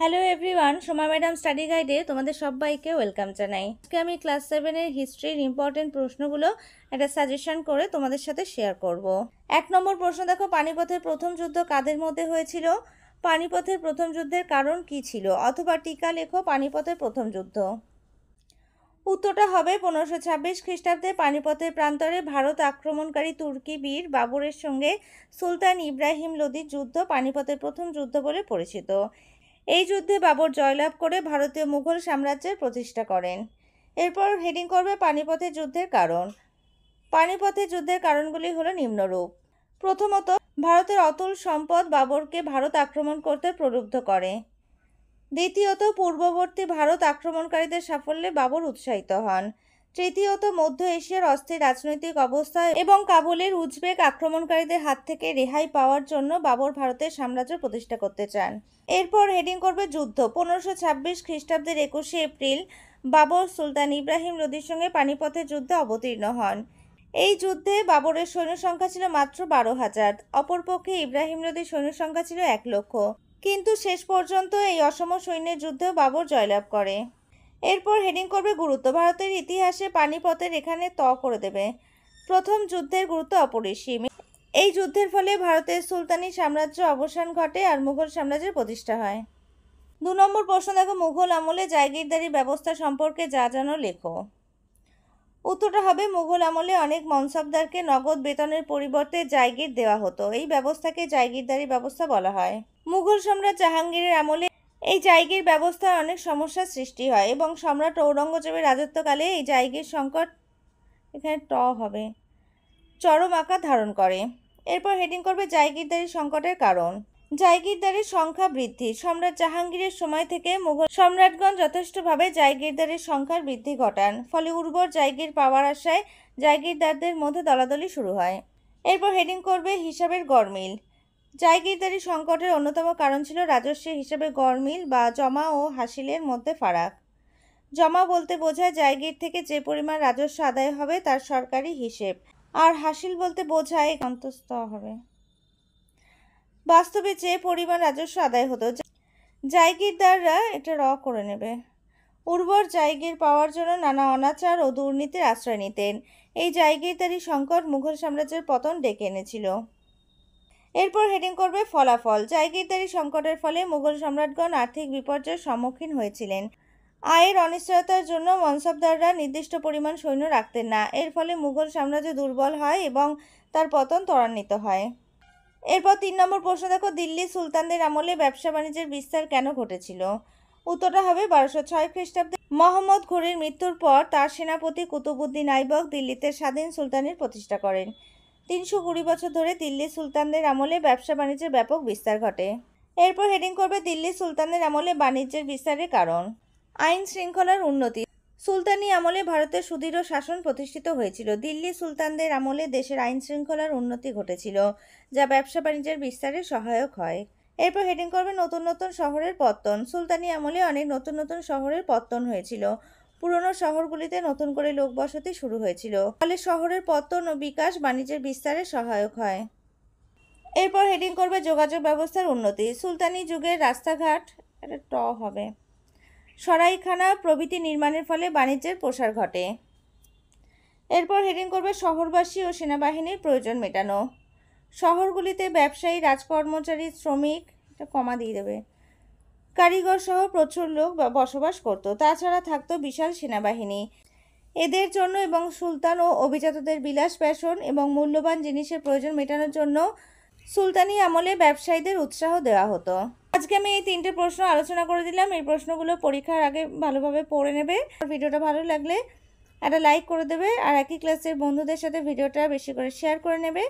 Hello everyone, Soma madam study গাইডে তোমাদের সবাইকে ওয়েলকাম জানাই। আজকে আমি ক্লাস 7-এর হিস্ট্রির ইম্পর্টেন্ট প্রশ্নগুলো একটা সাজেশন করে তোমাদের সাথে শেয়ার করব। 1 নম্বর প্রশ্ন দেখো, পানিপথের প্রথম যুদ্ধ কাদের মধ্যে হয়েছিল? পানিপথের প্রথম যুদ্ধের কারণ কি ছিল? অথবা টিকা লেখো পানিপথের প্রথম যুদ্ধ। উত্তরটা হবে 1526 খ্রিস্টাব্দে পানিপথের প্রান্তরে ভারত আক্রমণকারী তুর্কি বীর বাবরের সঙ্গে সুলতান ইব্রাহিম লোদির যুদ্ধ পানিপথের প্রথম যুদ্ধ বলে পরিচিত। এই যুদ্ধে বাবর জয়লাভ করে ভারতীয় মুঘল সাম্রাজ্যের প্রতিষ্ঠা করেন। এরপর হেডিং করবে পানিপথের যুদ্ধের কারণ। পানিপথের যুদ্ধের কারণগুলি হলো নিম্নরূপ। প্রথমত, ভারতের অতুল সম্পদ বাবরকে ভারত আক্রমণ করতে প্রলুব্ধ করে। দ্বিতীয়ত, পূর্ববর্তী ভারত আক্রমণকারীদের সাফল্যে বাবর উৎসাহিত হন। তৃতীয়ত, মধ্য এশিয়ার অস্থির রাজনৈতিক অবস্থা এবং কাবুলের উজবেক আক্রমণকারীদের হাত থেকে রেহাই পাওয়ার জন্য বাবর ভারতের সাম্রাজ্য প্রতিষ্ঠা করতে চান। এরপর হেডিং করবে যুদ্ধ। 1526 খ্রিস্টাব্দের 21শে এপ্রিল বাবর সুলতান ইব্রাহিম লোদির সঙ্গে পানিপথের যুদ্ধে অবতীর্ণ হন। এই যুদ্ধে বাবরের সৈন্য সংখ্যা ছিল মাত্র 12,000, অপরপক্ষে ইব্রাহিম লোদির সৈন্য সংখ্যা ছিল 1 লক্ষ। কিন্তু শেষ পর্যন্ত এই অসম সৈন্যের যুদ্ধেও বাবর জয়লাভ করে। এরপর হেডিং করবে গুরুত্ব। ভারতের ইতিহাসে পানিপথের এখানে করে দেবে। প্রথম যুদ্ধের গুরুত্ব অপরিসীম। এই যুদ্ধের ফলে ভারতের সুলতানি সাম্রাজ্য অবসান ঘটে আর মুঘল সাম্রাজ্যের প্রতিষ্ঠা হয়। 2 নম্বর প্রশ্ন দেখো, মুঘল আমলে জায়গিরদারি ব্যবস্থা সম্পর্কে যা জানো লেখো। উত্তরটা হবে মুঘল আমলে অনেক মনসবদারকে নগদ বেতনের পরিবর্তে জায়গির দেওয়া হতো। এই ব্যবস্থাকে জায়গিরদারি ব্যবস্থা বলা হয়। মুঘল সম্রাট জাহাঙ্গীরের আমলে এই জায়গির ব্যবস্থার অনেক সমস্যার সৃষ্টি হয় এবং সম্রাট ঔরঙ্গজেবের রাজত্বকালে এই জায়গির সংকট এখানে হবে চরম আকার ধারণ করে। এরপর হেডিং করবে জায়গিরদারি সংকটের কারণ। জায়গিরদারির সংখ্যা বৃদ্ধি। সম্রাট জাহাঙ্গীরের সময় থেকে মুঘল সম্রাটগণ যথেষ্টভাবে জায়গিরদারের সংখ্যার বৃদ্ধি ঘটান। ফলে উর্বর জায়গির পাওয়ার আশায় জায়গিরদারদের মধ্যে দলাদলি শুরু হয়। এরপর হেডিং করবে হিসাবের গড়মিল। জায়গিরদারি সংকটের অন্যতম কারণ ছিল রাজস্বের হিসাবে গড়মিল বা জমা ও হাসিলের মধ্যে ফারাক। জমা বলতে বোঝায় জায়গির থেকে যে পরিমাণ রাজস্ব আদায় হবে তার সরকারি হিসেব, আর হাসিল বলতে বোঝায় অন্তঃস্থ হবে বাস্তবে যে পরিমাণ রাজস্ব আদায় হতো। জায়গিরদাররা এটা করে নেবে। উর্বর জায়গির পাওয়ার জন্য নানা অনাচার ও দুর্নীতির আশ্রয় নিতেন। এই জায়গিরদারি সংকট মুঘল সাম্রাজ্যের পতন ডেকে এনেছিল। এরপর হেডিং করবে ফলাফল। জায়গিরদারি সংকটের ফলে মুঘল সম্রাটগণ আর্থিক বিপর্যয়ের সম্মুখীন হয়েছিলেন। আয়ের অনিশ্চয়তার জন্য মনসবদাররা নির্দিষ্ট পরিমাণ সৈন্য রাখতেন না। এর ফলে মুঘল সাম্রাজ্য দুর্বল হয় এবং তার পতন ত্বরান্বিত হয়। এরপর 3 নম্বর প্রশ্ন দেখো, দিল্লি সুলতানদের আমলে ব্যবসা বাণিজ্যের বিস্তার কেন ঘটেছিল? উত্তরটা হবে 1206 খ্রিস্টাব্দে মোহাম্মদ ঘুরির মৃত্যুর পর তার সেনাপতি কুতুবউদ্দিন আইবক দিল্লিতে স্বাধীন সুলতানির প্রতিষ্ঠা করেন। 320 বছর ধরে দিল্লি সুলতানদের আমলে ব্যবসা বাণিজ্যের ব্যাপক বিস্তার ঘটে। এরপর হেডিং করবে দিল্লি সুলতানদের আমলে বাণিজ্যের বিস্তারের কারণ। আইন শৃঙ্খলার উন্নতি। সুলতানি আমলে ভারতের সুদৃঢ় শাসন প্রতিষ্ঠিত হয়েছিল। দিল্লি সুলতানদের আমলে দেশের আইন শৃঙ্খলার উন্নতি ঘটেছিল, যা ব্যবসা বাণিজ্যের বিস্তারে সহায়ক হয়। এরপর হেডিং করবে নতুন নতুন শহরের পত্তন। সুলতানি আমলে অনেক নতুন নতুন শহরের পত্তন হয়েছিল। পুরনো শহরগুলিতে নতুন করে লোকবসতি শুরু হয়েছিল, ফলে শহরের পত্তন ও বিকাশ বাণিজ্যের বিস্তারে সহায়ক হয়। এরপর হেডিং করবে যোগাযোগ ব্যবস্থার উন্নতি। সুলতানি যুগের রাস্তাঘাট এটা হবে সরাইখানা প্রভৃতি নির্মাণের ফলে বাণিজ্যের প্রসার ঘটে। এরপর হেডিং করবে শহরবাসী ও সেনাবাহিনীর প্রয়োজন মেটানো। শহরগুলিতে ব্যবসায়ী, রাজকর্মচারী, শ্রমিক এটা কমা দিয়ে দেবে কারিগর সহ প্রচুর লোক বসবাস করত। তাছাড়া থাকতো বিশাল সেনাবাহিনী। এদের জন্য এবং সুলতান ও অভিজাতদের বিলাস বেসন এবং মূল্যবান জিনিসের প্রয়োজন মেটানোর জন্য সুলতানি আমলে ব্যবসায়ীদের উৎসাহ দেওয়া হতো। আজকে আমি এই 3টে প্রশ্ন আলোচনা করে দিলাম। এই প্রশ্নগুলো পরীক্ষার আগে ভালোভাবে পড়ে নেবে। ভিডিওটা ভালো লাগলে একটা লাইক করে দেবে, আর একই ক্লাসের বন্ধুদের সাথে ভিডিওটা বেশি করে শেয়ার করে নেবে।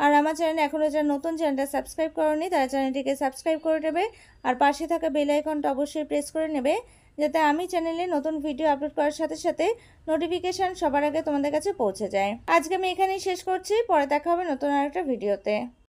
আর আমার চ্যানেলে এখনও যারা নতুন চ্যানেলটা সাবস্ক্রাইব করোনি তারা চ্যানেলটিকে সাবস্ক্রাইব করে নেবে, আর পাশে থাকা বেল আইকনটা অবশ্যই প্রেস করে নেবে, যাতে আমি চ্যানেলে নতুন ভিডিও আপলোড করার সাথে সাথে নোটিফিকেশান সবার আগে তোমাদের কাছে পৌঁছে যায়। আজকে আমি এখানেই শেষ করছি। পরে দেখা হবে নতুন আরেকটা ভিডিওতে।